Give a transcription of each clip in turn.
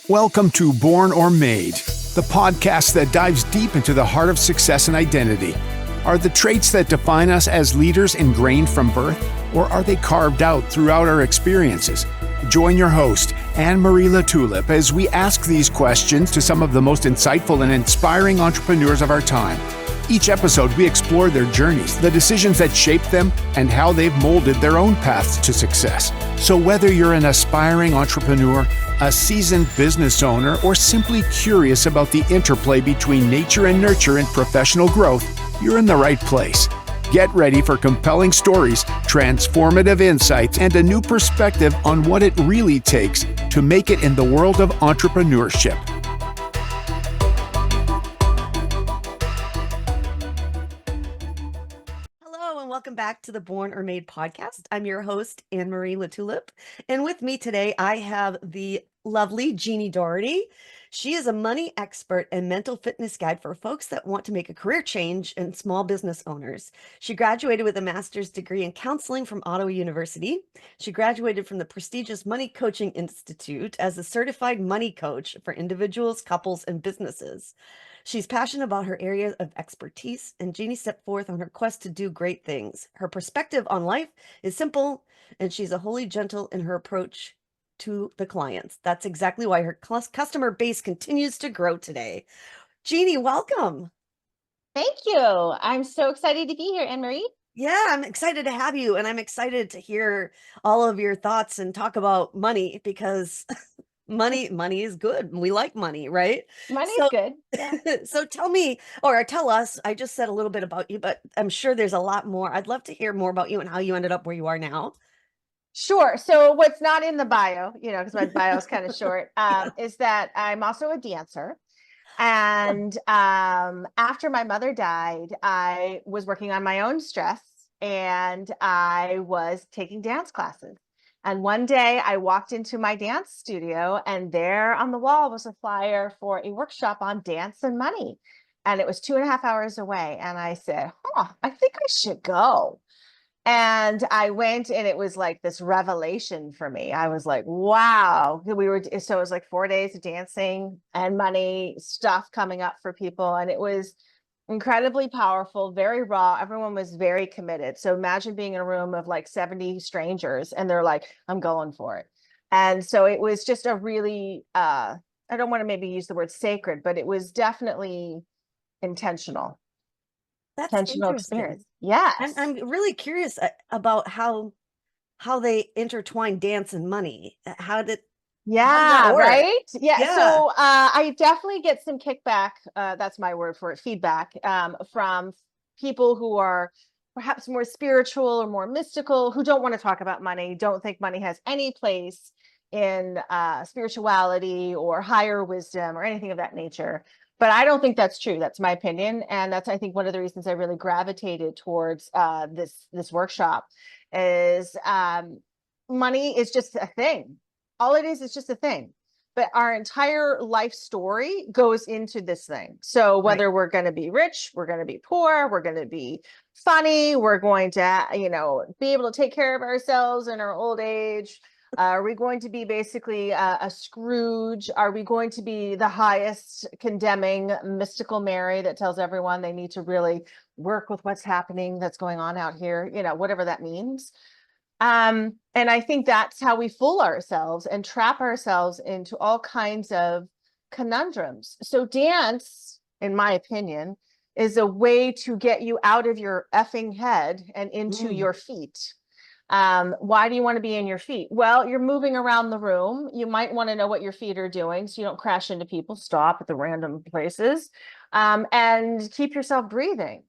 Welcome to Born or Made, the podcast that dives deep into the heart of success and identity. Are the traits that define us as leaders ingrained from birth, or are they carved out throughout our experiences? Join your host, Anne-Marie LaTulip, as we ask these questions to some of the most insightful and inspiring entrepreneurs of our time. Each episode, we explore their journeys, the decisions that shaped them, and how they've molded their own paths to success. So whether you're an aspiring entrepreneur, a seasoned business owner, or simply curious about the interplay between nature and nurture in professional growth, you're in the right place. Get ready for compelling stories, transformative insights, and a new perspective on what it really takes to make it in the world of entrepreneurship. Welcome back to the Born or Made podcast. I'm your host, Anne-Marie LaTulip. And with me today, I have the lovely Jeannie Dougherty. She is a money expert and mental fitness guide for folks that want to make a career change and small business owners. She graduated with a master's degree in counseling from Ottawa University. She graduated from the prestigious Money Coaching Institute as a certified money coach for individuals, couples, and businesses. She's passionate about her area of expertise, and Jeannie stepped forth on her quest to do great things. Her perspective on life is simple, and she's wholly gentle in her approach to the clients. That's exactly why her customer base continues to grow today. Jeannie, welcome. Thank you. I'm so excited to be here, Anne-Marie. Yeah, I'm excited to have you, and I'm excited to hear all of your thoughts and talk about money because money is good. We like money, right? Money is good. Yeah. So tell me, or tell us, I just said a little bit about you, but I'm sure there's a lot more. I'd love to hear more about you and how you ended up where you are now. Sure. So what's not in the bio, because my bio is kind of short, is that I'm also a dancer. And after my mother died, I was working on my own stress and I was taking dance classes. And one day I walked into my dance studio and there on the wall was a flyer for a workshop on dance and money. And it was 2.5 hours away. And I said, I think I should go. And I went and it was like this revelation for me. I was like, wow. So it was like 4 days of dancing and money stuff coming up for people. And it was incredibly powerful, very raw. Everyone was very committed. So imagine being in a room of like 70 strangers and they're like, I'm going for it. And so it was just a really, I don't want to maybe use the word sacred, but it was definitely intentional. That's intentional experience. Yes. I'm really curious about how they intertwine dance and money. How did that work? Right. Yeah. So I definitely get some kickback. That's my word for it, feedback from people who are perhaps more spiritual or more mystical, who don't want to talk about money, don't think money has any place in spirituality or higher wisdom or anything of that nature. But I don't think that's true. That's my opinion. And that's, I think, one of the reasons I really gravitated towards this workshop is money is just a thing. All it is just a thing. But our entire life story goes into this thing. So whether we're going to be rich, we're going to be poor, we're going to be funny, we're going to, be able to take care of ourselves in our old age. Are we going to be basically a Scrooge? Are we going to be the highest condemning mystical Mary that tells everyone they need to really work with what's happening that's going on out here, whatever that means. And I think that's how we fool ourselves and trap ourselves into all kinds of conundrums. So dance, in my opinion, is a way to get you out of your effing head and into your feet. Why do you want to be in your feet? Well, you're moving around the room. You might want to know what your feet are doing so you don't crash into people, stop at the random places, and keep yourself breathing.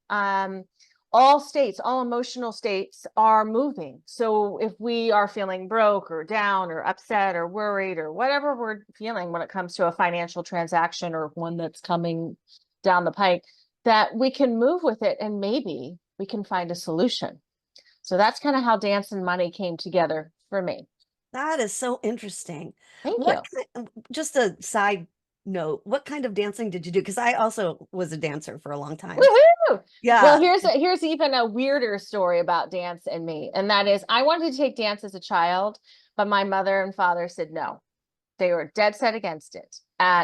All emotional states are moving. So if we are feeling broke or down or upset or worried or whatever we're feeling when it comes to a financial transaction or one that's coming down the pike, that we can move with it and maybe we can find a solution. So that's kind of how dance and money came together for me. That is so interesting. Thank you. Just a side note, what kind of dancing did you do? Because I also was a dancer for a long time. Woohoo! Yeah. Well, here's even a weirder story about dance and me. And that is, I wanted to take dance as a child, but my mother and father said no. They were dead set against it.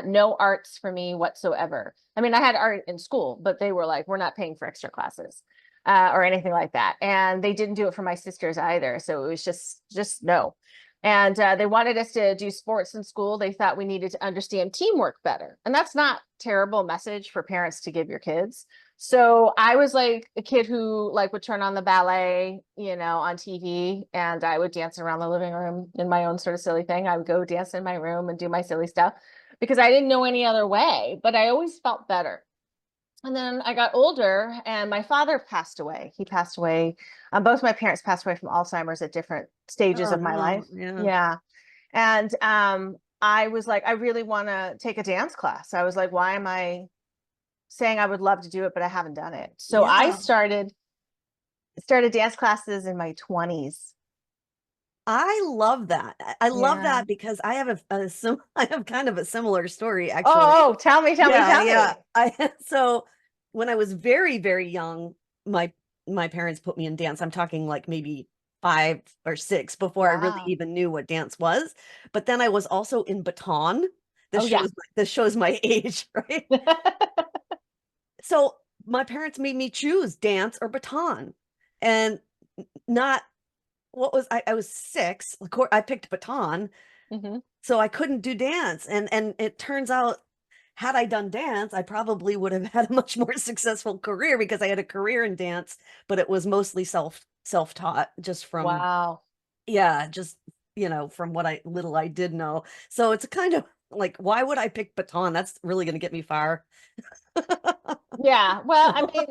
No arts for me whatsoever. I mean, I had art in school, but they were like, we're not paying for extra classes or anything like that. And they didn't do it for my sisters either. So it was just no. And they wanted us to do sports in school. They thought we needed to understand teamwork better. And that's not a terrible message for parents to give your kids. So I was like a kid who like would turn on the ballet, on TV, and I would dance around the living room in my own sort of silly thing. I would go dance in my room and do my silly stuff because I didn't know any other way, but I always felt better. And then I got older and my father passed away. He passed away. Both my parents passed away from Alzheimer's at different stages Oh, of my no. life. Yeah. Yeah. And I was like, I really want to take a dance class. I was like, why am I saying I would love to do it, but I haven't done it? So I Yeah. started dance classes in my 20s. I love that. I love Yeah. that because I have I have kind of a similar story actually. Oh, tell me. So when I was very, very young, my parents put me in dance. I'm talking like maybe 5 or 6 before I really Wow. even knew what dance was. But then I was also in baton. Oh, yeah. This shows my age, right? So my parents made me choose dance or baton, and not what was I was 6. Of course, I picked baton, so I couldn't do dance. And it turns out, had I done dance, I probably would have had a much more successful career because I had a career in dance, but it was mostly self-taught, just from Wow. just from what little I did know. So it's kind of like, why would I pick baton? That's really going to get me far. Yeah. Well, I mean,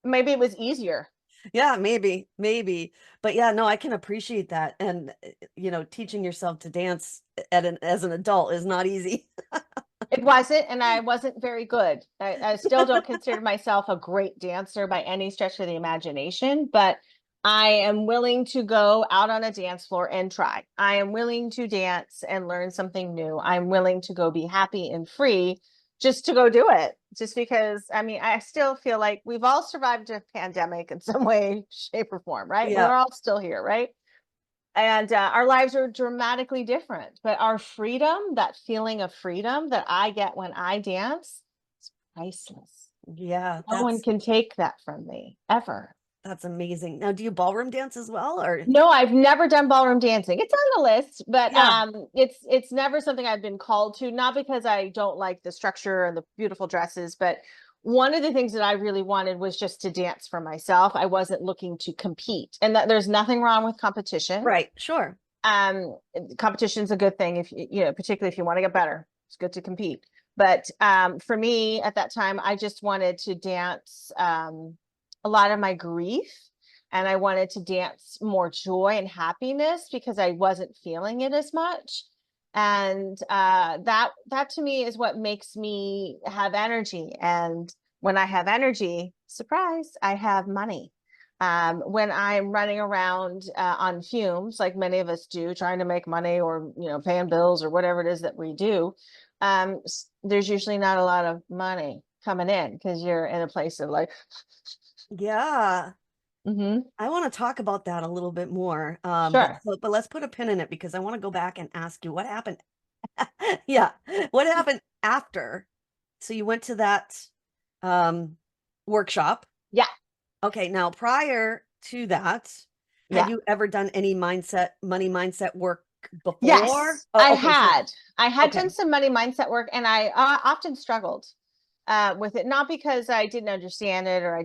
maybe it was easier. Yeah, maybe. But yeah, no, I can appreciate that. And teaching yourself to dance as an adult is not easy. It wasn't, and I wasn't very good. I still don't consider myself a great dancer by any stretch of the imagination, but I am willing to go out on a dance floor and try. I am willing to dance and learn something new. I'm willing to go be happy and free just to go do it. Just because, I mean, I still feel like we've all survived a pandemic in some way, shape, or form, right? Yeah. We're all still here, right? And our lives are dramatically different, but our freedom, that feeling of freedom that I get when I dance, is priceless. Yeah, No one can take that from me ever. that's amazing. Now, do you ballroom dance as well, or? No, I've never done ballroom dancing. It's on the list, but Yeah. it's never something I've been called to, not because I don't like the structure and the beautiful dresses, but one of the things that I really wanted was just to dance for myself. I wasn't looking to compete, and that there's nothing wrong with competition. Right, sure. Competition is a good thing if particularly if you want to get better. It's good to compete. But for me at that time, I just wanted to dance a lot of my grief, and I wanted to dance more joy and happiness because I wasn't feeling it as much. And that to me is what makes me have energy. And when I have energy, surprise, I have money. When I'm running around on fumes, like many of us do, trying to make money or paying bills or whatever it is that we do, there's usually not a lot of money coming in because you're in a place of like, Yeah. mm-hmm. I want to talk about that a little bit more. Sure. But let's put a pin in it because I want to go back and ask you what happened. Yeah. What happened after? So you went to that workshop. Yeah. Okay. Now, prior to that, Yeah. had you ever done any money mindset work before? Yes, Oh, I okay, had. I had okay. done some money mindset work, and I often struggled with it, not because I didn't understand it or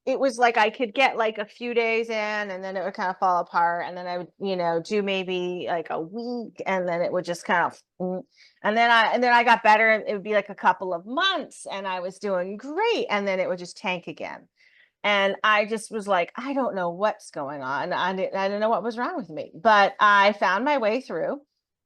it was like I could get like a few days in and then it would kind of fall apart, and then I would do maybe like a week, and then it would just kind of and then I got better, and it would be like a couple of months and I was doing great, and then it would just tank again. And I just was like, I don't know what's going on. I didn't know what was wrong with me, but I found my way through.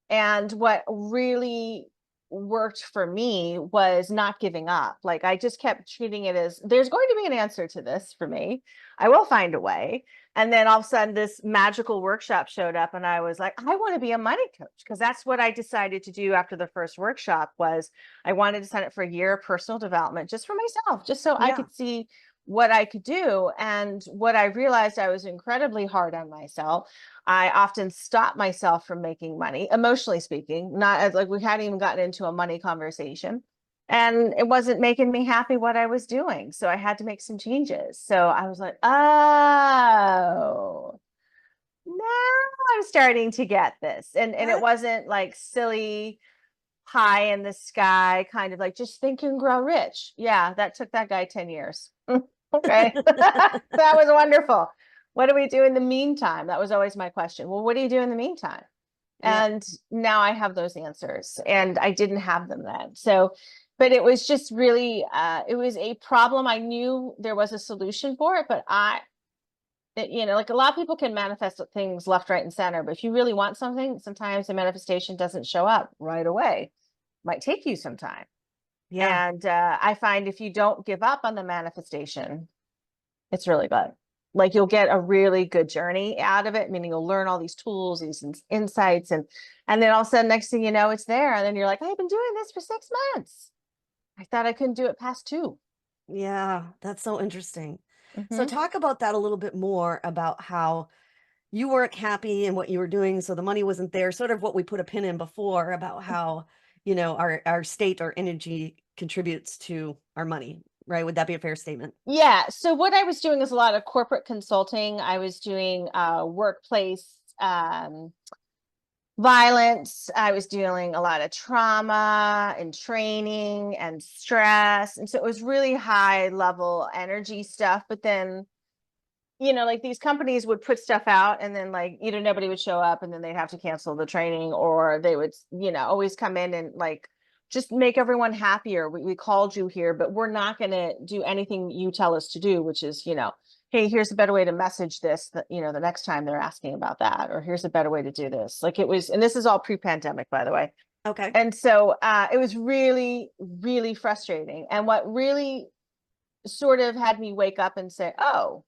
And what really worked for me was not giving up. Like I just kept treating it as there's going to be an answer to this for me. I will find a way. And then all of a sudden this magical workshop showed up, and I was like, I want to be a money coach, because that's what I decided to do after the first workshop. Was I wanted to sign up for a year of personal development just for myself, just so I could see what I could do. And what I realized, I was incredibly hard on myself. I often stopped myself from making money, emotionally speaking, not as like we hadn't even gotten into a money conversation. And it wasn't making me happy what I was doing. So I had to make some changes. So I was like, oh, now I'm starting to get this. And it wasn't like silly pie in the sky, kind of like just think and grow rich. Yeah, that took that guy 10 years. Okay. That was wonderful. What do we do in the meantime? That was always my question. Well, what do you do in the meantime? Yeah. And now I have those answers, and I didn't have them then. So, but it was just really, it was a problem. I knew there was a solution for it, but you know, like a lot of people can manifest things left, right, and center, but if you really want something, sometimes the manifestation doesn't show up right away. Might take you some time. Yeah. And I find if you don't give up on the manifestation, it's really good. Like you'll get a really good journey out of it, meaning you'll learn all these tools, these insights, and then all of a sudden, next thing you know, it's there. And then you're like, I've been doing this for 6 months. I thought I couldn't do it past 2. Yeah, that's so interesting. So Mm-hmm. talk about that a little bit more, about how you weren't happy in what you were doing, so the money wasn't there. Sort of what we put a pin in before about how, you know, our state, our energy contributes to our money, right? Would that be a fair statement? Yeah. So what I was doing is a lot of corporate consulting. I was doing workplace violence. I was dealing a lot of trauma and training and stress. And so it was really high level energy stuff. But then, you know, like these companies would put stuff out, and then like either nobody would show up, and then they'd have to cancel the training, or they would, you know, always come in and like just make everyone happier. We called you here, but we're not going to do anything you tell us to do, which is, you know, hey, here's a better way to message this, that, you know, the next time they're asking about that, or here's a better way to do this. Like it was, and this is all pre-pandemic, by the way. Okay. And so it was really, really frustrating. And what really sort of had me wake up and say, oh,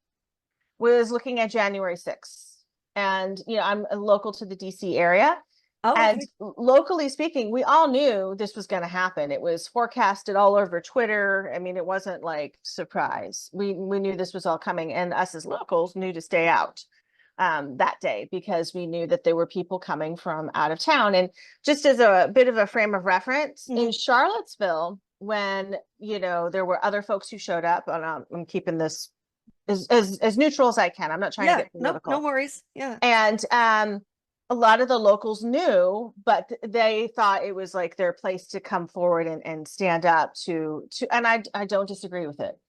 was looking at January 6th. And, you know, I'm local to the DC area. Oh, okay. And locally speaking, we all knew this was going to happen. It was forecasted all over Twitter. I mean, it wasn't like surprise. We knew this was all coming, and us as locals knew to stay out that day, because we knew that there were people coming from out of town. And just as a bit of a frame of reference, in Charlottesville, when, you know, there were other folks who showed up, and I'm keeping this as neutral as I can. I'm not trying to get political. No worries. Yeah. And a lot of the locals knew, but they thought it was like their place to come forward and stand up to, and I don't disagree with it,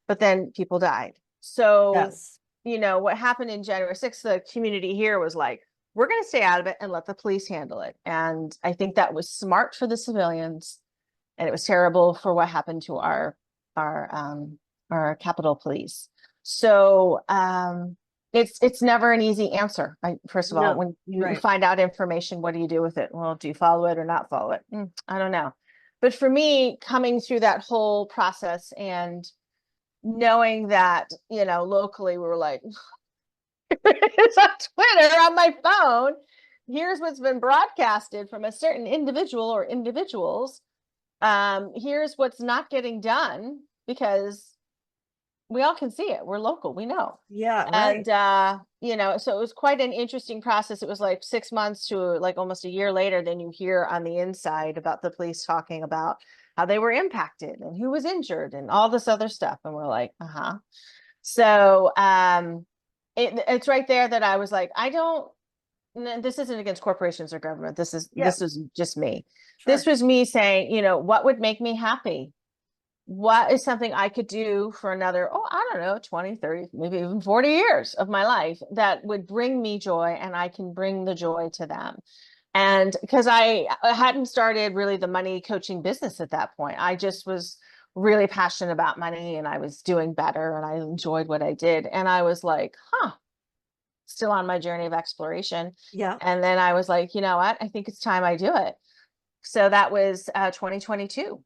but then people died. So, Yes. you know, what happened in January 6th, the community here was like, we're going to stay out of it and let the police handle it. And I think that was smart for the civilians, and it was terrible for what happened to our Capitol Police. So, it's never an easy answer. First of all, when you find out information, what do you do with it? Well, do you follow it or not follow it? I don't know. But for me, coming through that whole process and knowing that, you know, locally we were like, it's on Twitter, on my phone, here's what's been broadcasted from a certain individual or individuals. Here's what's not getting done, because we all can see it. We're local. We know. Yeah. Right. And, you know, so it was quite an interesting process. It was like 6 months to like almost a year later, then you hear on the inside about the police talking about how they were impacted and who was injured and all this other stuff. And we're like, So it's right there that I was like, this isn't against corporations or government. This is just me. Sure. This was me saying, you know, what would make me happy? What is something I could do for another, I don't know, 20, 30, maybe even 40 years of my life that would bring me joy, and I can bring the joy to them. And because I hadn't started really the money coaching business at that point, I just was really passionate about money, and I was doing better, and I enjoyed what I did. And I was like, still on my journey of exploration. Yeah. And then I was like, you know what? I think it's time I do it. So that was 2022.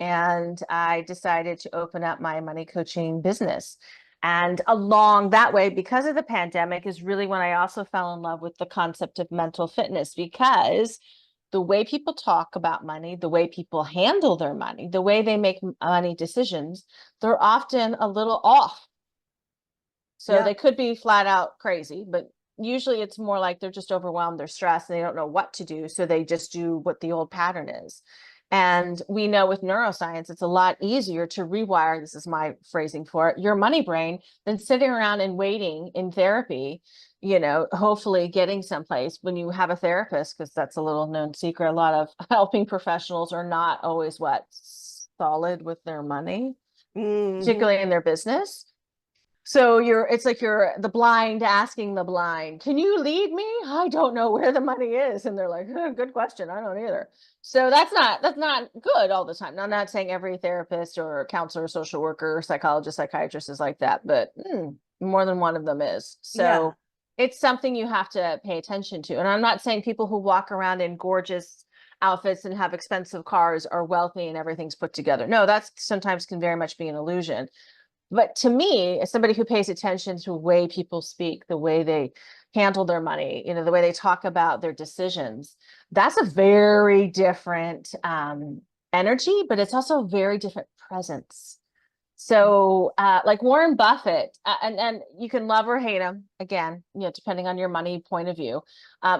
And I decided to open up my money coaching business. And along that way, because of the pandemic, is really when I also fell in love with the concept of mental fitness, because the way people talk about money, the way people handle their money, the way they make money decisions, they're often a little off. So Yeah. they could be flat out crazy, but usually it's more like they're just overwhelmed, they're stressed, and they don't know what to do. So they just do what the old pattern is. And we know with neuroscience, it's a lot easier to rewire, this is my phrasing for it, your money brain than sitting around and waiting in therapy, hopefully getting someplace when you have a therapist, because that's a little known secret. A lot of helping professionals are not always solid with their money, particularly in their business. So it's like you're the blind asking the blind, can you lead me? I don't know where the money is. And they're like, good question. I don't either. So that's not good all the time. Now, I'm not saying every therapist or counselor, social worker, psychologist, psychiatrist is like that, but more than one of them is. So it's something you have to pay attention to. And I'm not saying people who walk around in gorgeous outfits and have expensive cars are wealthy and everything's put together. No, that's sometimes can very much be an illusion. But to me, as somebody who pays attention to the way people speak, the way they handle their money, the way they talk about their decisions, that's a very different energy, but it's also a very different presence. So like Warren Buffett, and you can love or hate him, again, depending on your money point of view.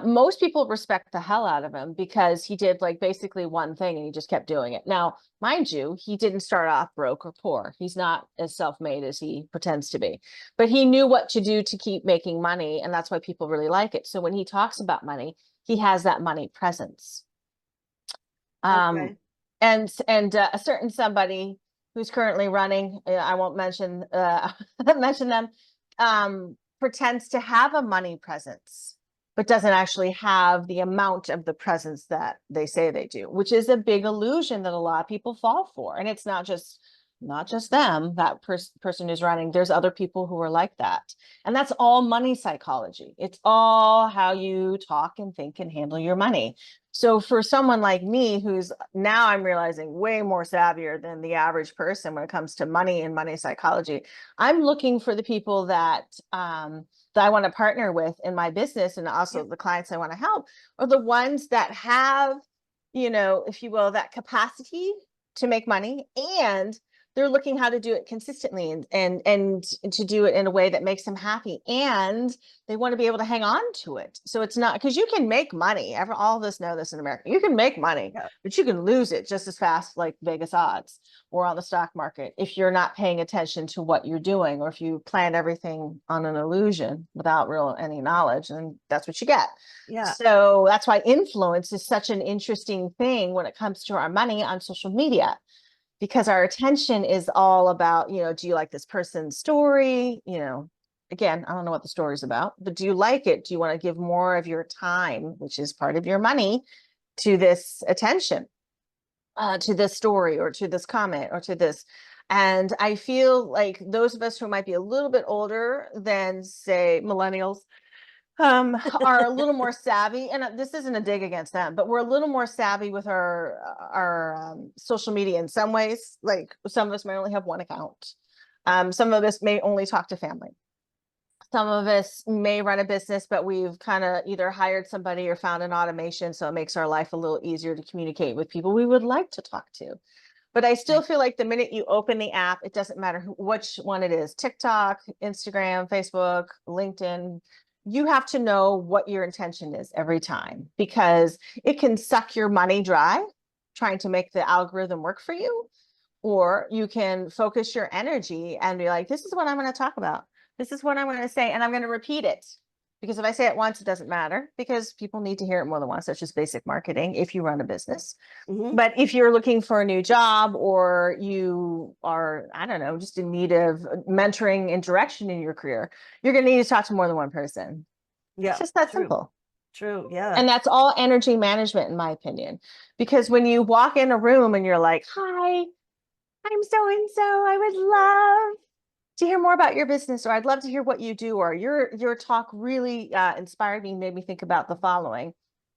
Most people respect the hell out of him because he did like basically one thing and he just kept doing it. Now, mind you, he didn't start off broke or poor. He's not as self-made as he pretends to be, but he knew what to do to keep making money. And that's why people really like it. So when he talks about money, he has that money presence. Okay. And a certain somebody who's currently running, I won't mention mention them, pretends to have a money presence, but doesn't actually have the amount of the presence that they say they do, which is a big illusion that a lot of people fall for. And it's not just them, that person who's running. There's other people who are like that. And that's all money psychology. It's all how you talk and think and handle your money. So for someone like me, who's now I'm realizing way more savvier than the average person when it comes to money and money psychology, I'm looking for the people that I want to partner with in my business, and also the clients I want to help are the ones that have, if you will, that capacity to make money, and they're looking how to do it consistently and to do it in a way that makes them happy, and they want to be able to hang on to it. So it's not, because you can make money. All of us know this in America. You can make money, but you can lose it just as fast, like Vegas odds or on the stock market, if you're not paying attention to what you're doing, or if you plan everything on an illusion without any knowledge, and that's what you get. Yeah. So that's why influence is such an interesting thing when it comes to our money on social media. Because our attention is all about, do you like this person's story? Again, I don't know what the story's about, but do you like it? Do you want to give more of your time, which is part of your money, to this attention, to this story, or to this comment, or to this? And I feel like those of us who might be a little bit older than, say, millennials, are a little more savvy, and this isn't a dig against them, but we're a little more savvy with our social media in some ways. Like some of us may only have one account. Some of us may only talk to family. Some of us may run a business, but we've kind of either hired somebody or found an automation, so it makes our life a little easier to communicate with people we would like to talk to. But I still feel like the minute you open the app, it doesn't matter which one it is, TikTok, Instagram, Facebook, LinkedIn, you have to know what your intention is every time, because it can suck your money dry trying to make the algorithm work for you. Or you can focus your energy and be like, this is what I'm going to talk about. This is what I'm going to say. And I'm going to repeat it. Because if I say it once, it doesn't matter, because people need to hear it more than once. That's just basic marketing if you run a business. But if you're looking for a new job, or you are, I don't know, just in need of mentoring and direction in your career, you're going to need to talk to more than one person. Yeah. It's just that simple. True. Yeah. And that's all energy management, in my opinion. Because when you walk in a room and you're like, hi, I'm so-and-so, I would love to hear more about your business, or I'd love to hear what you do, or your talk really inspired me, made me think about the following.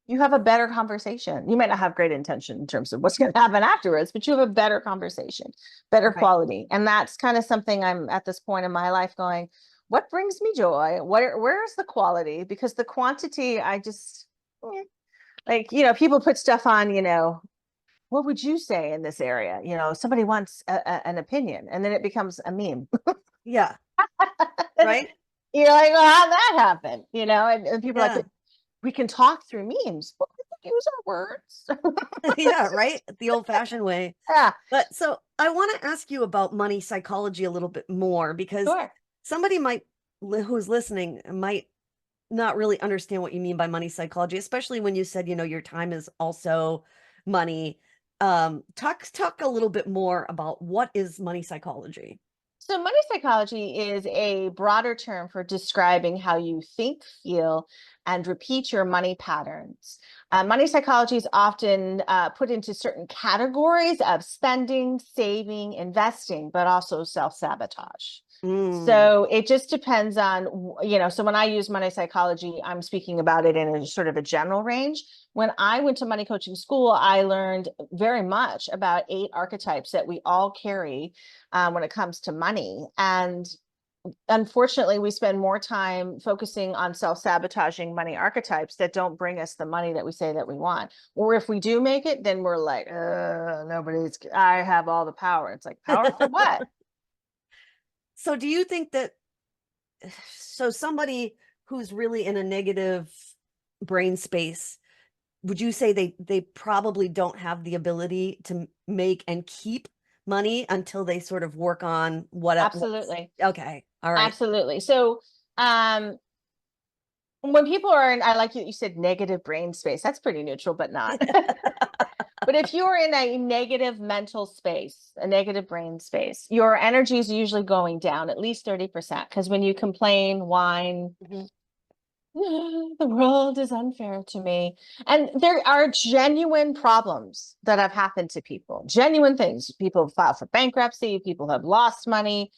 You have a better conversation. You might not have great intention in terms of what's going to happen afterwards, but you have a better conversation, better quality. And that's kind of something I'm at this point in my life going, what brings me joy? Where's the quality? Because the quantity, I just, Like, people put stuff on, what would you say in this area? Somebody wants an opinion, and then it becomes a meme. Yeah. And Right. you're like, well, how'd that happen? And people are Yeah. like, we can talk through memes. Well, we can use our words. Yeah. Right. The old fashioned way. Yeah, But so I want to ask you about money psychology a little bit more because sure. somebody who's listening might not really understand what you mean by money psychology, especially when you said, your time is also money. Talk a little bit more about what is money psychology. So, money psychology is a broader term for describing how you think, feel, and repeat your money patterns. Money psychology is often put into certain categories of spending, saving, investing, but also self sabotage. Mm. So it just depends on, so when I use money psychology, I'm speaking about it in a sort of a general range. When I went to money coaching school, I learned very much about 8 archetypes that we all carry when it comes to money. And unfortunately, we spend more time focusing on self-sabotaging money archetypes that don't bring us the money that we say that we want. Or if we do make it, then we're like, I have all the power. It's like, power for what? So do you think that somebody who's really in a negative brain space, would you say they probably don't have the ability to make and keep money until they sort of work on Absolutely. Okay. All right. Absolutely. So when people are in, I like you said negative brain space, that's pretty neutral, but not. But if you're in a negative mental space, a negative brain space, your energy is usually going down at least 30%. Because when you complain, whine, the world is unfair to me. And there are genuine problems that have happened to people, genuine things. People have filed for bankruptcy, people have lost money,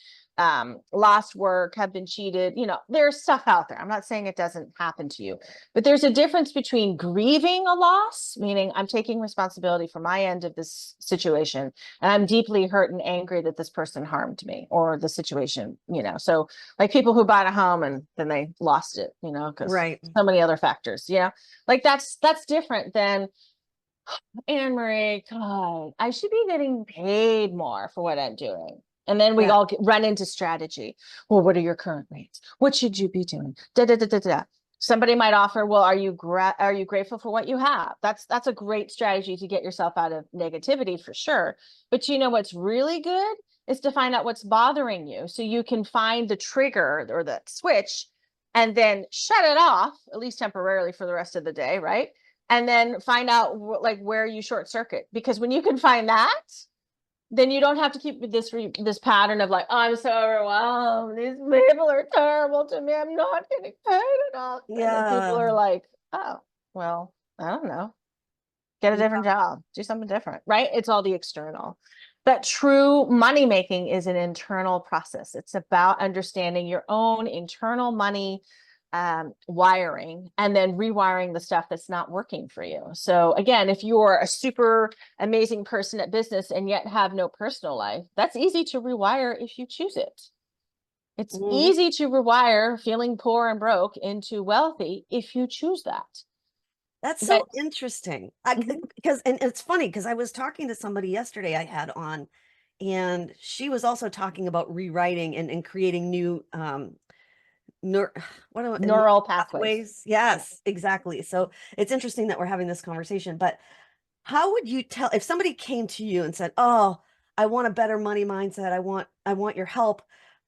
lost work, have been cheated. There's stuff out there. I'm not saying it doesn't happen to you, but there's a difference between grieving a loss, meaning I'm taking responsibility for my end of this situation, and I'm deeply hurt and angry that this person harmed me or the situation, so like people who bought a home and then they lost it, because Right. so many other factors, like that's different than, Anne Marie, God, I should be getting paid more for what I'm doing. And then we all run into strategy. Well, what are your current rates? What should you be doing? Da, da, da, da, da. Somebody might offer, well, are you grateful for what you have? That's a great strategy to get yourself out of negativity for sure. But what's really good is to find out what's bothering you so you can find the trigger or the switch and then shut it off, at least temporarily for the rest of the day, right? And then find out like where you short circuit, because when you can find that, then you don't have to keep this pattern of like, oh, I'm so overwhelmed. These people are terrible to me. I'm not getting paid enough. Yeah. And people are like, oh, well, I don't know. Get a different job. Do something different, right? It's all the external. But true money making is an internal process. It's about understanding your own internal money wiring and then rewiring the stuff that's not working for you. So again, if you're a super amazing person at business and yet have no personal life, that's easy to rewire if you choose it. It's easy to rewire feeling poor and broke into wealthy if you choose that. That's so interesting. Because and it's funny because I was talking to somebody yesterday I had on, and she was also talking about rewriting and creating new neural pathways. Yes, exactly. So it's interesting that we're having this conversation, but how would you tell if somebody came to you and said, oh, I want a better money mindset, I want your help,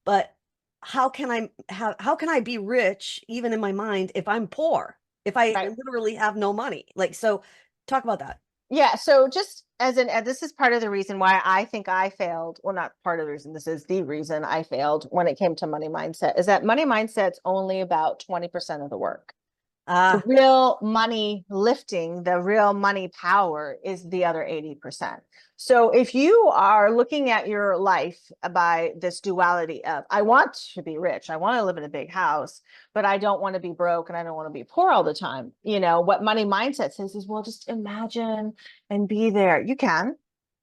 but how can I be rich even in my mind if I'm poor, if I literally have no money? Like, so talk about that. Yeah. So just this is part of the reason why I think I failed. Well, not part of the reason, this is the reason I failed when it came to money mindset, is that money mindset's only about 20% of the work. The real money lifting, the real money power is the other 80%. So if you are looking at your life by this duality of, I want to be rich, I want to live in a big house, but I don't want to be broke and I don't want to be poor all the time. What money mindset says is, well, just imagine and be there. You can.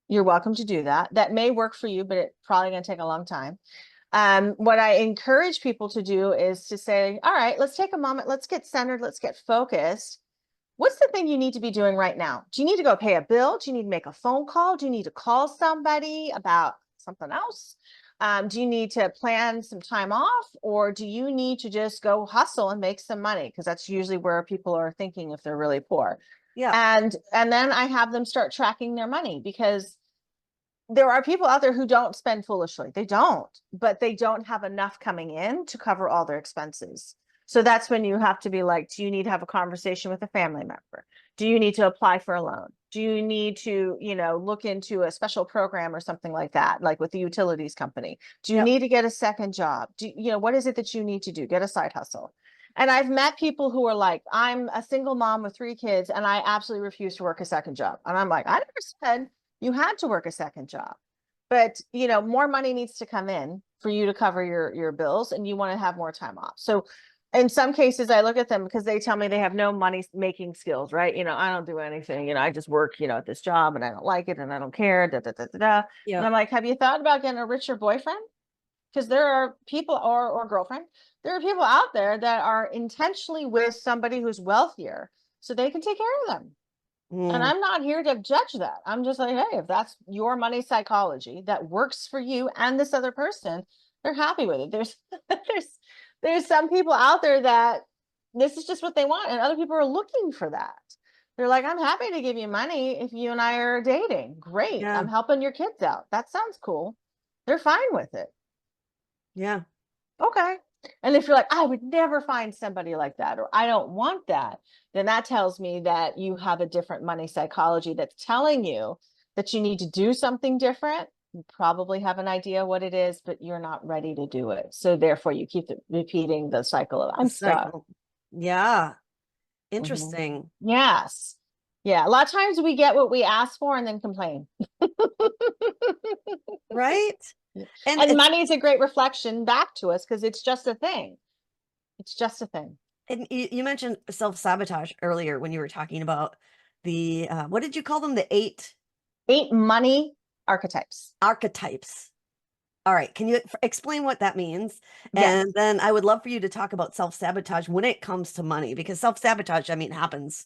You're welcome to do that. That may work for you, but it's probably going to take a long time. What I encourage people to do is to say, all right, let's take a moment, let's get centered, let's get focused. What's the thing you need to be doing right now? Do you need to go pay a bill? Do you need to make a phone call? Do you need to call somebody about something else? Do you need to plan some time off, or do you need to just go hustle and make some money? Because that's usually where people are thinking if they're really poor. Yeah. And then I have them start tracking their money, because there are people out there who don't spend foolishly. They don't, but they don't have enough coming in to cover all their expenses. So that's when you have to be like, do you need to have a conversation with a family member? Do you need to apply for a loan? Do you need to, look into a special program or something like that, like with the utilities company? Do you Yep. need to get a second job? What is it that you need to do? Get a side hustle. And I've met people who are like, I'm a single mom with 3 kids and I absolutely refuse to work a second job. And I'm like, I never said you had to work a second job, but more money needs to come in for you to cover your bills, and you want to have more time off. So in some cases I look at them because they tell me they have no money making skills, right? I don't do anything, I just work, at this job and I don't like it and I don't care. Yeah. And I'm like, have you thought about getting a richer boyfriend? Because there are people, or girlfriend, there are people out there that are intentionally with somebody who's wealthier so they can take care of them. And I'm not here to judge that. I'm just like, hey, if that's your money psychology that works for you and this other person, they're happy with it. There's some people out there that this is just what they want, and other people are looking for that. They're like, I'm happy to give you money if you and I are dating. Great. Yeah. I'm helping your kids out. That sounds cool. They're fine with it. Yeah. Okay. And if you're like, I would never find somebody like that, or I don't want that, then that tells me that you have a different money psychology that's telling you that you need to do something different. You probably have an idea what it is, but you're not ready to do it. So therefore you keep repeating the cycle of I'm stuck. Yeah. Interesting. Yes. Yeah. A lot of times we get what we ask for and then complain. Right. And money is a great reflection back to us because it's just a thing. It's just a thing. And you mentioned self-sabotage earlier when you were talking about the, what did you call them? The 8 money archetypes. Archetypes. All right. Can you explain what that means? Yes. And then I would love for you to talk about self-sabotage when it comes to money, because self-sabotage, happens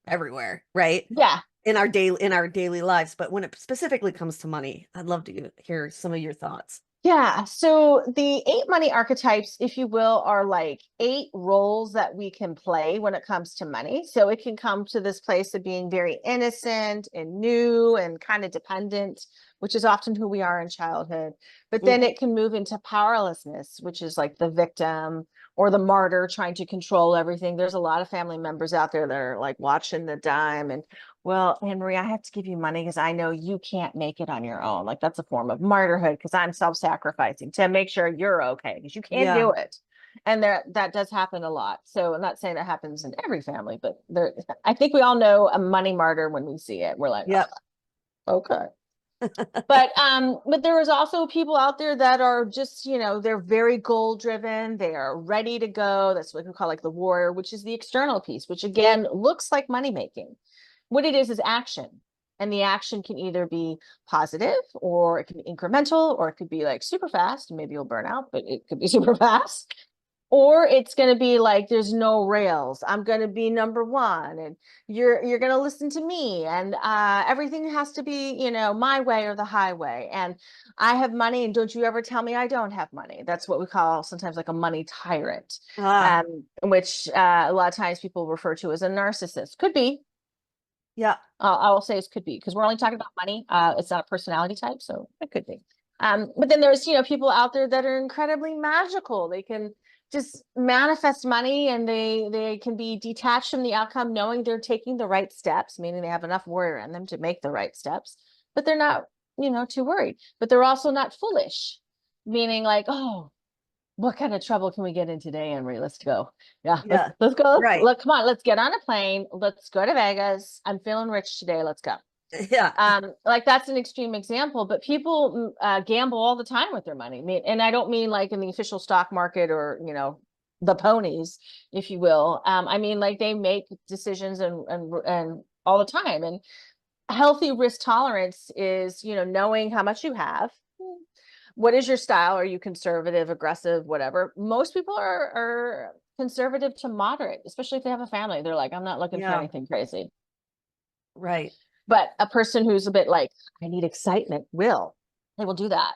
everywhere, right? Yeah. In our daily lives. But when it specifically comes to money, I'd love to hear some of your thoughts. Yeah. So the 8 money archetypes, if you will, are like 8 roles that we can play when it comes to money. So it can come to this place of being very innocent and new and kind of dependent, which is often who we are in childhood. But then it can move into powerlessness, which is like the victim or the martyr trying to control everything. There's a lot of family members out there that are like watching the dime and, well, Anne-Marie, I have to give you money because I know you can't make it on your own. Like that's a form of martyrhood because I'm self-sacrificing to make sure you're okay because you can't do it. And that does happen a lot. So I'm not saying that happens in every family, but I think we all know a money martyr when we see it. We're like, yep. Oh, okay. But there is also people out there that are just, they're very goal driven. They are ready to go. That's what we call like the warrior, which is the external piece, which again looks like money making. What it is action. And the action can either be positive or it can be incremental, or it could be like super fast. Maybe you'll burn out, but it could be super fast. Or it's going to be like, there's no rails. I'm going to be number one and you're going to listen to me. And everything has to be, my way or the highway. And I have money and don't you ever tell me I don't have money. That's what we call sometimes like a money tyrant, which a lot of times people refer to as a narcissist. Could be. Yeah. I will say it could be because we're only talking about money. It's not a personality type, so it could be. But then there's, people out there that are incredibly magical. They can just manifest money and they can be detached from the outcome, knowing they're taking the right steps, meaning they have enough warrior in them to make the right steps, but they're not, too worried. But they're also not foolish, meaning like, oh, what kind of trouble can we get in today, Anne-Marie? Let's go. Yeah. Let's go. Right. Come on, let's get on a plane. Let's go to Vegas. I'm feeling rich today. Let's go. Yeah. Like that's an extreme example, but people gamble all the time with their money. And I don't mean like in the official stock market or, the ponies, if you will. I mean, like they make decisions and all the time. And healthy risk tolerance is, knowing how much you have. What is your style? Are you conservative, aggressive, whatever? Most people are conservative to moderate, especially if they have a family. They're like, I'm not looking for Yeah. anything crazy. Right. But a person who's a bit like, I need excitement, they will do that.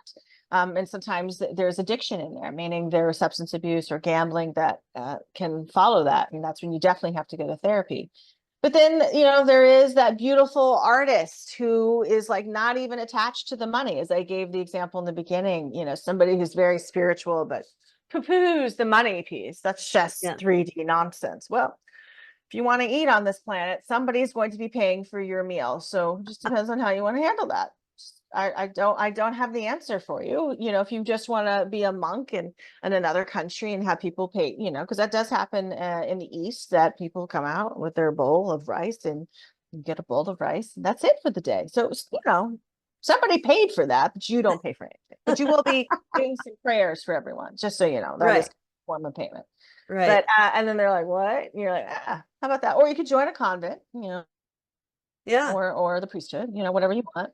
And sometimes there's addiction in there, meaning there's substance abuse or gambling that can follow that. And that's when you definitely have to go to therapy. But then, there is that beautiful artist who is like not even attached to the money, as I gave the example in the beginning, somebody who's very spiritual, but poo-poos the money piece. That's just 3D nonsense. Well, if you want to eat on this planet, somebody's going to be paying for your meal. So it just depends on how you want to handle that. I don't have the answer for you. If you just want to be a monk in another country and have people pay, because that does happen in the East, that people come out with their bowl of rice and you get a bowl of rice and that's it for the day. So, somebody paid for that, but you don't pay for anything. But you will be doing some prayers for everyone, just so you know. That is a form of payment. Right. But and then they're like, what? And you're like, how about that? Or you could join a convent, Yeah. or the priesthood, whatever you want.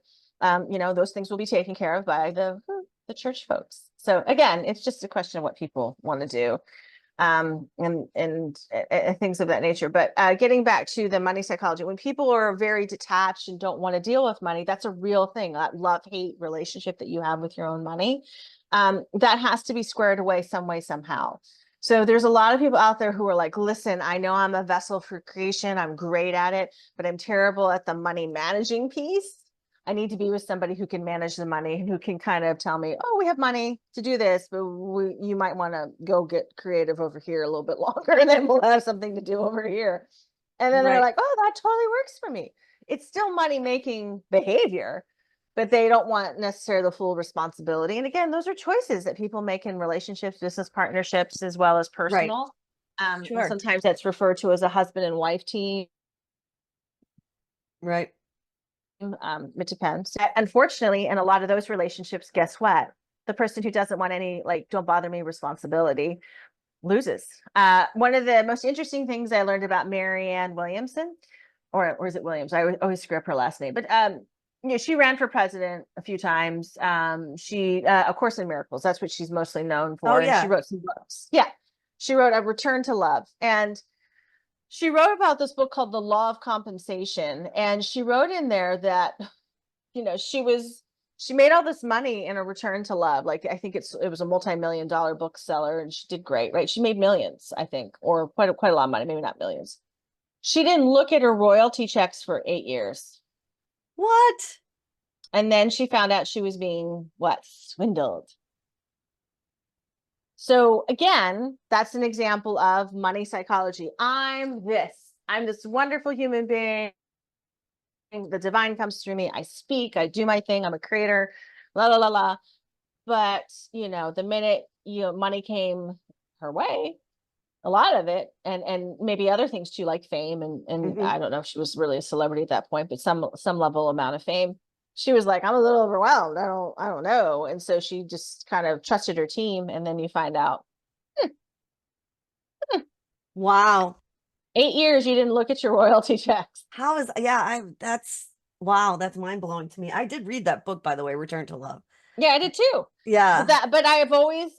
Those things will be taken care of by the church folks. So again, it's just a question of what people want to do, and things of that nature. But getting back to the money psychology, when people are very detached and don't want to deal with money, that's a real thing. That love-hate relationship that you have with your own money, that has to be squared away some way, somehow. So there's a lot of people out there who are like, listen, I know I'm a vessel for creation. I'm great at it, but I'm terrible at the money managing piece. I need to be with somebody who can manage the money and who can kind of tell me, oh, we have money to do this, but you might want to go get creative over here a little bit longer, and then we'll have something to do over here. And then they're like, oh, that totally works for me. It's still money making behavior, but they don't want necessarily the full responsibility. And again, those are choices that people make in relationships, business partnerships, as well as personal. Sure. Sometimes that's referred to as a husband and wife team. Right. It depends. Unfortunately, in a lot of those relationships, guess what? The person who doesn't want any, don't bother me responsibility loses. One of the most interesting things I learned about Marianne Williamson, or is it Williams? I always screw up her last name, but she ran for president a few times. She, A Course in Miracles, that's what she's mostly known for. Oh, yeah. And she wrote some books. Yeah. She wrote A Return to Love. And she wrote about this book called The Law of Compensation. And she wrote in there that, she made all this money in A Return to Love. Like, I think it was a multi-million-dollar bookseller, and she did great, right? She made millions, I think, or quite a lot of money, maybe not millions. She didn't look at her royalty checks for 8 years. What? And then she found out she was being swindled. So again, that's an example of money psychology. I'm this wonderful human being. The divine comes through me. I speak, I do my thing. I'm a creator, la, la, la, la. But, the minute, money came her way, a lot of it, and maybe other things too, like fame. And I don't know if she was really a celebrity at that point, but some level amount of fame. She was like, I'm a little overwhelmed. I don't know. And so she just kind of trusted her team. And then you find out, Wow. 8 years, you didn't look at your royalty checks. That's mind blowing to me. I did read that book, by the way, Return to Love. Yeah, I did too. Yeah. But I've always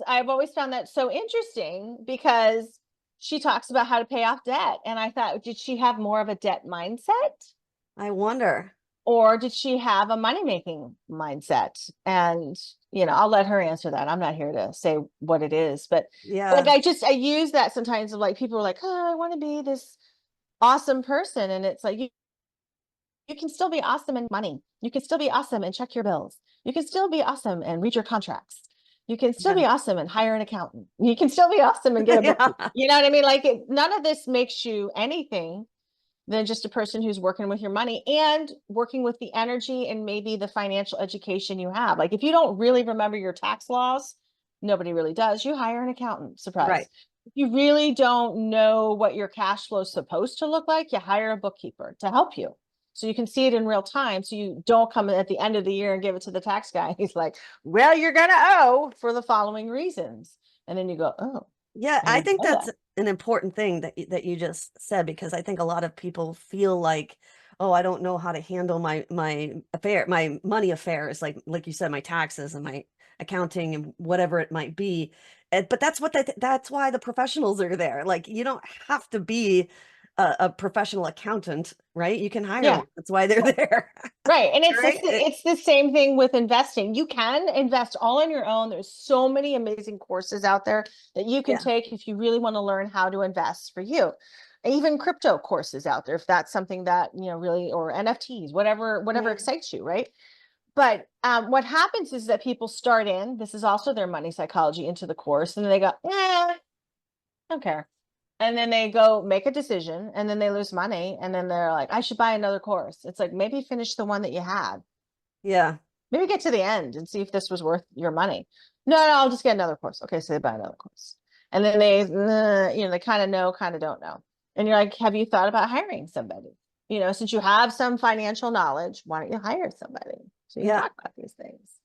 found that so interesting, because she talks about how to pay off debt. And I thought, did she have more of a debt mindset? I wonder. Or did she have a money-making mindset? And, I'll let her answer that. I'm not here to say what it is, but I use that sometimes of people are like, oh, I want to be this awesome person. And it's like, you can still be awesome in money. You can still be awesome and check your bills. You can still be awesome and read your contracts. You can still be awesome and hire an accountant. You can still be awesome and get a book. You know what I mean? None of this makes you anything than just a person who's working with your money and working with the energy and maybe the financial education you have. If you don't really remember your tax laws, nobody really does. You hire an accountant. Surprise. Right. If you really don't know what your cash flow is supposed to look like, you hire a bookkeeper to help you, so you can see it in real time. So you don't come at the end of the year and give it to the tax guy. He's like, well, you're going to owe for the following reasons. And then you go, oh. Yeah, I think that's an important thing that you just said, because I think a lot of people feel like, oh, I don't know how to handle my money affairs, like you said, my taxes and my accounting and whatever it might be. but that's why the professionals are there. Like, you don't have to be a professional accountant, right? You can hire Yeah. one. That's why they're there. Right. And Right? it's the same thing with investing. You can invest all on your own. There's so many amazing courses out there that you can Yeah. take if you really want to learn how to invest for you. And even crypto courses out there, if that's something that, really, or NFTs, whatever Mhm. excites you, right? But what happens is that people start in, this is also their money psychology, into the course, and they go, I don't care. And then they go make a decision, and then they lose money, and then they're like, I should buy another course. It's like, maybe finish the one that you had. Yeah. Maybe get to the end and see if this was worth your money. No, I'll just get another course. Okay, so they buy another course. And then they kind of know, kind of don't know. And you're like, have you thought about hiring somebody? Since you have some financial knowledge, why don't you hire somebody so you can Yeah. talk about these things?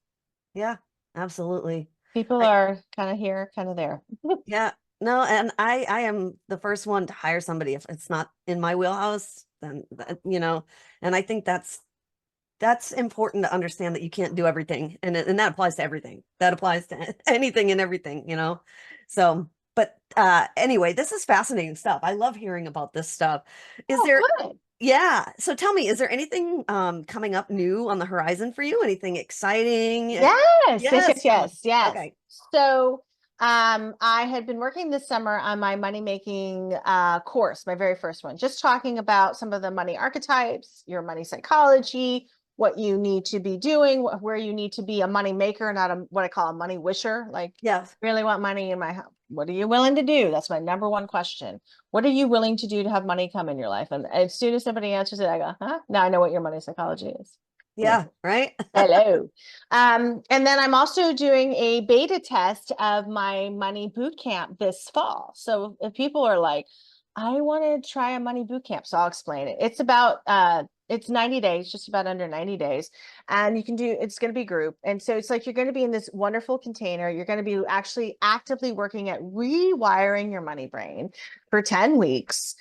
Yeah. Absolutely. People are kind of here, kind of there. Yeah. No, and I am the first one to hire somebody if it's not in my wheelhouse, then and I think that's important to understand, that you can't do everything, and that applies to everything. That applies to anything and everything, So, but anyway, this is fascinating stuff. I love hearing about this stuff. Is there Good. Yeah. So tell me, is there anything coming up new on the horizon for you? Anything exciting? Yes. Okay. So I had been working this summer on my money making course, my very first one, just talking about some of the money archetypes, your money psychology, what you need to be doing, where you need to be a money maker, not what I call a money wisher. Like, Yes. really want money in my house. What are you willing to do? That's my number one question. What are you willing to do to have money come in your life? And as soon as somebody answers it, I go, huh? Now I know what your money psychology is. Yeah. Right. Hello. And then I'm also doing a beta test of my money boot camp this fall. So if people are like, I want to try a money boot camp, so I'll explain it. It's 90 days, just about under 90 days. And it's going to be group. And so it's like, you're going to be in this wonderful container. You're going to be actually actively working at rewiring your money brain for 10 weeks,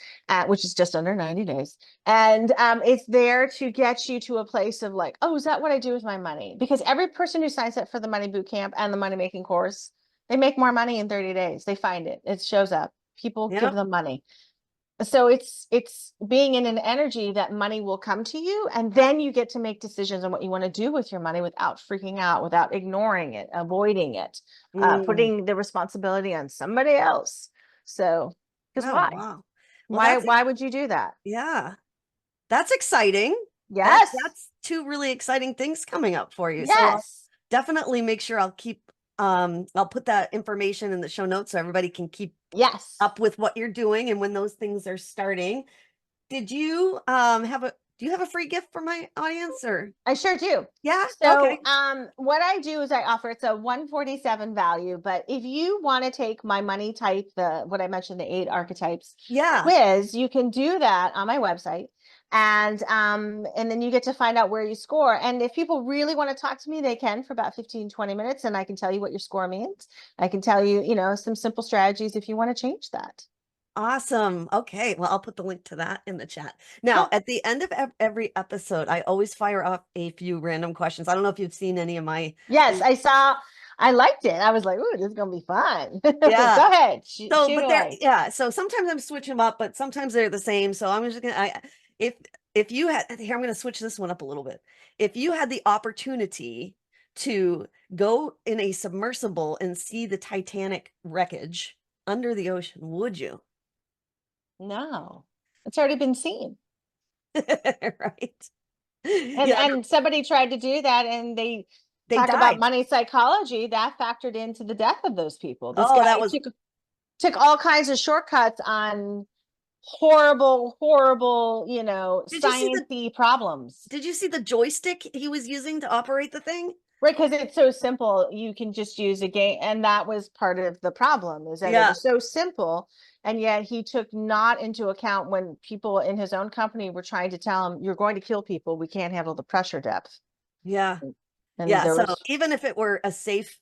which is just under 90 days. And it's there to get you to a place of like, oh, is that what I do with my money? Because every person who signs up for the money boot camp and the money making course, they make more money in 30 days. They find it. It shows up. People give them money. So it's being in an energy that money will come to you, and then you get to make decisions on what you want to do with your money without freaking out, without ignoring it, avoiding it, putting the responsibility on somebody else. So, because why? Wow. Well, Why would you do that? Yeah. That's exciting. Yes. That's two really exciting things coming up for you. So I'll Yes. definitely make sure I'll put that information in the show notes so everybody can keep Yes. up with what you're doing and when those things are starting. Did you do you have a free gift for my audience, or? I sure do. Yeah. So, Okay. what I do is I offer, it's a 147 value, but if you want to take my money type, what I mentioned, the 8 archetypes quiz, you can do that on my website. And then you get to find out where you score. And if people really want to talk to me, they can for about 15-20 minutes, and I can tell you what your score means. I can tell you, some simple strategies if you want to change that. Awesome. Okay. Well, I'll put the link to that in the chat. Now, at the end of every episode, I always fire up a few random questions. I don't know if you've seen any of my. Yes, I saw. I liked it. I was like, "Ooh, this is gonna be fun." Yeah. Go ahead. So sometimes I'm switching them up, but sometimes they're the same. So I'm just gonna. If you had here, I'm gonna switch this one up a little bit. If you had the opportunity to go in a submersible and see the Titanic wreckage under the ocean, would you? No, it's already been seen. Right. And somebody tried to do that, and they talk died. about money psychology that factored into the death of those people. This Oh, guy that was took all kinds of shortcuts on horrible, sciencey problems. Did you see the joystick he was using to operate the thing? Right, because it's so simple, you can just use a game, and that was part of the problem, is that it was so simple, and yet he took not into account when people in his own company were trying to tell him, you're going to kill people, we can't handle the pressure depth. Yeah. And So even if it were a safe,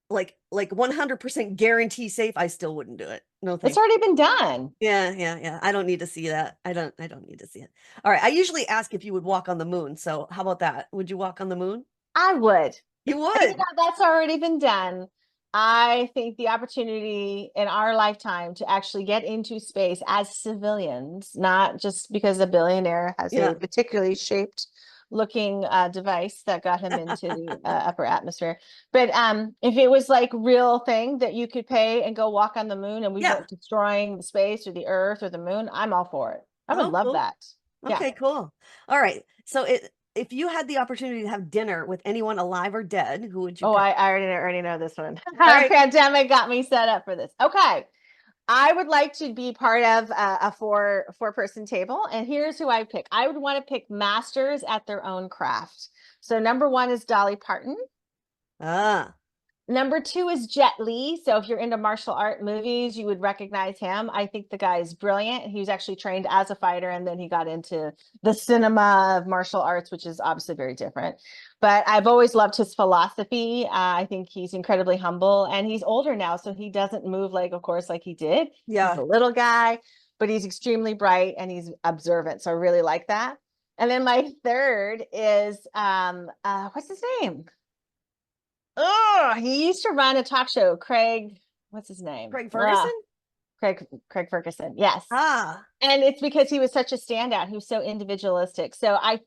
like 100% guarantee safe, I still wouldn't do it. No thanks. It's already been done. Yeah. I don't need to see that. I don't need to see it. All right. I usually ask if you would walk on the moon. So how about that? Would you walk on the moon? I would. You would. That's already been done. I think the opportunity in our lifetime to actually get into space as civilians, not just because a billionaire has Yeah. a particularly shaped looking device that got him into the upper atmosphere. But if it was like real thing that you could pay and go walk on the moon and we Yeah. weren't destroying the space or the earth or the moon, I'm all for it. I would Oh, love cool. that. Yeah. Okay, cool. All right. So if you had the opportunity to have dinner with anyone alive or dead, who would you Oh, pick? I already know this one. All right. Pandemic got me set up for this. Okay. I would like to be part of a four-person table. And here's who I pick. I would want to pick masters at their own craft. So number one is Dolly Parton. Ah, Number two is Jet Li. So if you're into martial art movies, you would recognize him. I think the guy is brilliant. He was actually trained as a fighter, and then he got into the cinema of martial arts, which is obviously very different. But I've always loved his philosophy. I think he's incredibly humble, and he's older now, so he doesn't move like, of course, like he did. He's yeah. a little guy, but he's extremely bright and he's observant. So I really like that. And then my third is what's his name? Oh, he used to run a talk show. What's his name? Craig Ferguson? Craig Ferguson. Yes. Ah, And it's because he was such a standout. He was so individualistic. So I'm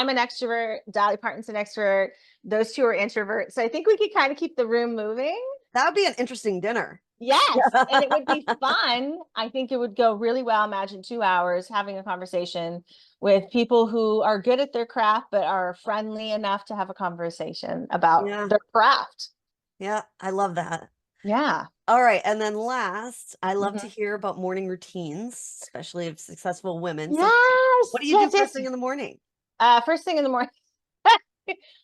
an extrovert. Dolly Parton's an extrovert. Those two are introverts. So I think we could kind of keep the room moving. that would be an interesting dinner. Yes. And it would be fun. I think it would go really well. Imagine 2 hours having a conversation with people who are good at their craft, but are friendly enough to have a conversation about Yeah. their craft. Yeah, I love that. Yeah. All right. And then last, I love to Mhm. hear about morning routines, especially of successful women. So Yes. what do you do first thing in the morning? First thing in the morning,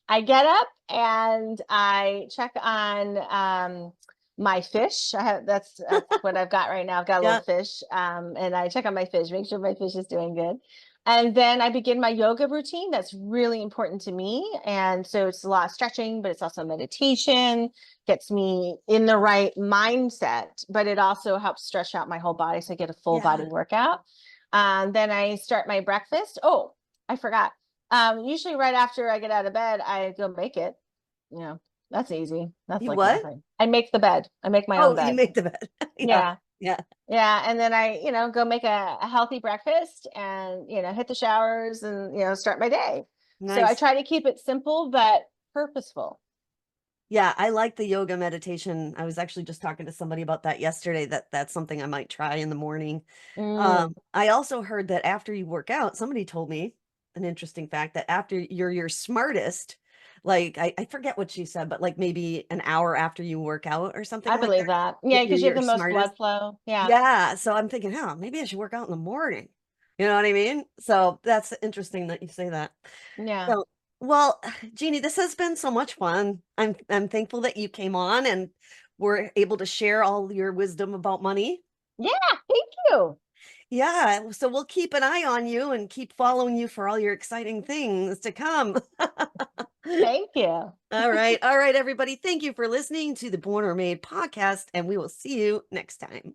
I get up and I check on my fish. That's what I've got right now. I've got a Yeah. little fish. And I check on my fish, make sure my fish is doing good. And then I begin my yoga routine. That's really important to me. And so it's a lot of stretching, but it's also meditation, gets me in the right mindset, but it also helps stretch out my whole body. So I get a full body Yeah. workout. Then I start my breakfast. Oh, I forgot. Usually right after I get out of bed, I go make it. You know, that's easy. That's You like what? nothing. I make the bed. I make my own Oh, you bed. make the bed. Yeah. Yeah. Yeah. And then I, go make a healthy breakfast and, hit the showers and, start my day. So I Nice. try to keep it simple, but purposeful. Yeah, I like the yoga meditation. I was actually just talking to somebody about that yesterday, that's something I might try in the morning. Mm, I also heard that after you work out, somebody told me an interesting fact that after you're your smartest, like I forget what she said, but like maybe an hour after you work out or something I like believe that. that, Yeah. you're Because you have your the most smartest. blood flow. Yeah. Yeah. So I'm thinking, oh, maybe I should work out in the morning. You know what I mean? So that's interesting that you say that. Yeah. So, well, Jeannie, this has been so much fun. I'm thankful that you came on and were able to share all your wisdom about money. Yeah. Thank you. Yeah, so we'll keep an eye on you and keep following you for all your exciting things to come. Thank you. All right. All right, everybody. Thank you for listening to the Born or Made podcast, and we will see you next time.